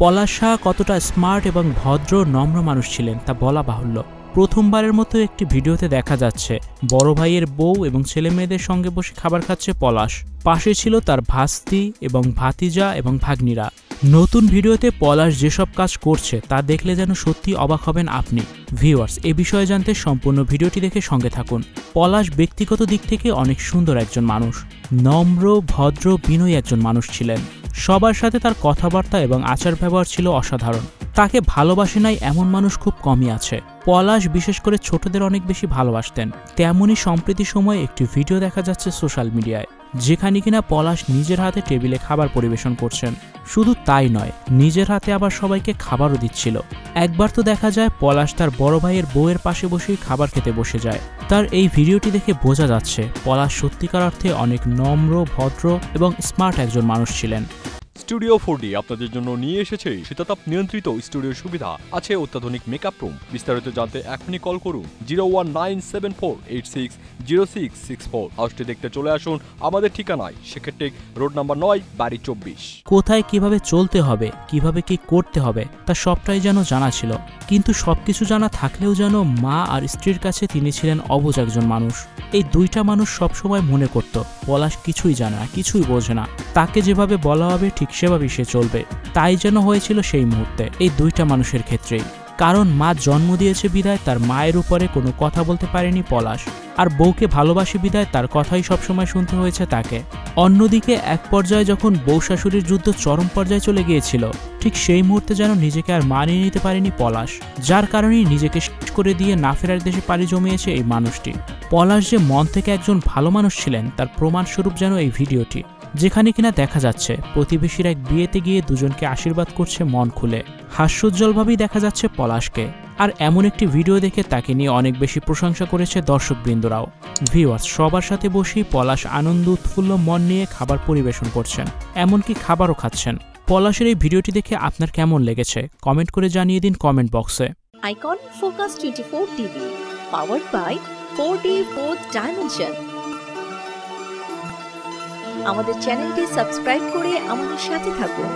পলাশ শাহ কতটা স্মার্ট এবং ভদ্র নম্র মানুষ ছিলেন তা বলা বাহুল্য। প্রথমবারের মতো একটি ভিডিওতে দেখা যাচ্ছে বড় ভাইয়ের বউ এবং ছেলে মেয়েদের সঙ্গে বসে খাবার খাচ্ছে পলাশ। পাশে ছিল তার ভাস্তি এবং ভাতিজা এবং ভাগ্নিরা। নতুন ভিডিওতে পলাশ যেসব কাজ করছে তা দেখলে যেন সত্যি অবাক হবেন আপনি। ভিউয়ার্স, এ বিষয়ে জানতে সম্পূর্ণ ভিডিওটি দেখে সঙ্গে থাকুন। পলাশ ব্যক্তিগত দিক থেকে অনেক সুন্দর একজন মানুষ, নম্র ভদ্র বিনয়ী একজন মানুষ ছিলেন। সবার সাথে তার কথাবার্তা এবং আচার ব্যবহার ছিল অসাধারণ। তাকে ভালোবাসে নাই এমন মানুষ খুব কমই আছে। পলাশ বিশেষ করে ছোটদের অনেক বেশি ভালোবাসতেন। তেমনই সম্প্রতি সময়ে একটি ভিডিও দেখা যাচ্ছে সোশ্যাল মিডিয়ায়, যেখানে কিনা পলাশ নিজের হাতে টেবিলে খাবার পরিবেশন করছেন। শুধু তাই নয়, নিজের হাতে আবার সবাইকে খাবারও দিচ্ছিল। একবার তো দেখা যায় পলাশ তার বড় ভাইয়ের বউয়ের পাশে বসেই খাবার খেতে বসে যায়। তার এই ভিডিওটি দেখে বোঝা যাচ্ছে পলাশ সত্যিকার অর্থে অনেক নম্র ভদ্র এবং স্মার্ট একজন মানুষ ছিলেন। স্টুডিও 4D আপনাদের জন্য নিয়ে এসেছে শীতাতাপ নিয়ন্ত্রিত স্টুডিও সুবিধা, আছে অত্যাধুনিক মেকআপ রুম। বিস্তারিত জানতে এখনই কল করুন 01974860664। হাউসটি দেখতে চলে আসুন আমাদের ঠিকানায় সেক্ষেত্রে রোড নাম্বার 9, বাড়ি 24। কোথায় কিভাবে চলতে হবে, কিভাবে কি করতে হবে তা সবটাই যেন জানা ছিল, কিন্তু সবকিছু জানা থাকলেও যেন মা আর স্ত্রীর কাছে তিনি ছিলেন অবুঝ একজন মানুষ। এই দুইটা মানুষ সবসময় মনে করত পলাশ কিছুই জানে না, কিছুই বোঝে না, তাকে যেভাবে বলা হবে ঠিক সেভাবেই সে চলবে। তাই যেন হয়েছিল সেই মুহূর্তে এই দুইটা মানুষের ক্ষেত্রেই। কারণ মা জন্ম দিয়েছে বিধায় তার মায়ের উপরে কোনো কথা বলতে পারেনি পলাশ, আর বউকে ভালোবাসি বিধায় তার কথাই সবসময় শুনতে হয়েছে তাকে। অন্যদিকে এক পর্যায়ে যখন বউ শাশুড়ির যুদ্ধ চরম পর্যায়ে চলে গিয়েছিল, ঠিক সেই মুহূর্তে যেন নিজেকে আর মানিয়ে নিতে পারেনি পলাশ, যার কারণেই নিজেকে শেষ করে দিয়ে না ফেরার দেশে পাড়ি জমিয়েছে এই মানুষটি। পলাশ যে মন থেকে একজন ভালো মানুষ ছিলেন তার প্রমাণস্বরূপ যেন এই ভিডিওটি, যেখানে কিনা দেখা যাচ্ছে প্রতিবেশীর এক বিয়েতে গিয়ে দুজনকে আশীর্বাদ করছে মন খুলে। হাস্যোজ্জ্বলভাবেই দেখা যাচ্ছে পলাশকে। আর এমন একটি ভিডিও দেখে তাকে নিয়ে অনেক বেশি প্রশংসা করেছে দর্শকবৃন্দরাও। ভিউয়ার্স, সবার সাথে বসেই পলাশ আনন্দ উৎফুল্ল মন নিয়ে খাবার পরিবেশন করছেন, এমনকি খাবারও খাচ্ছেন। পলাশের এই ভিডিওটি দেখে আপনার কেমন লেগেছে কমেন্ট করে জানিয়ে দিন কমেন্ট বক্সে। Icon focus 24 TV, powered by 4D Fourth Dimension। আমাদের চ্যানেলটি সাবস্ক্রাইব করে আমাদের সাথে থাকুন।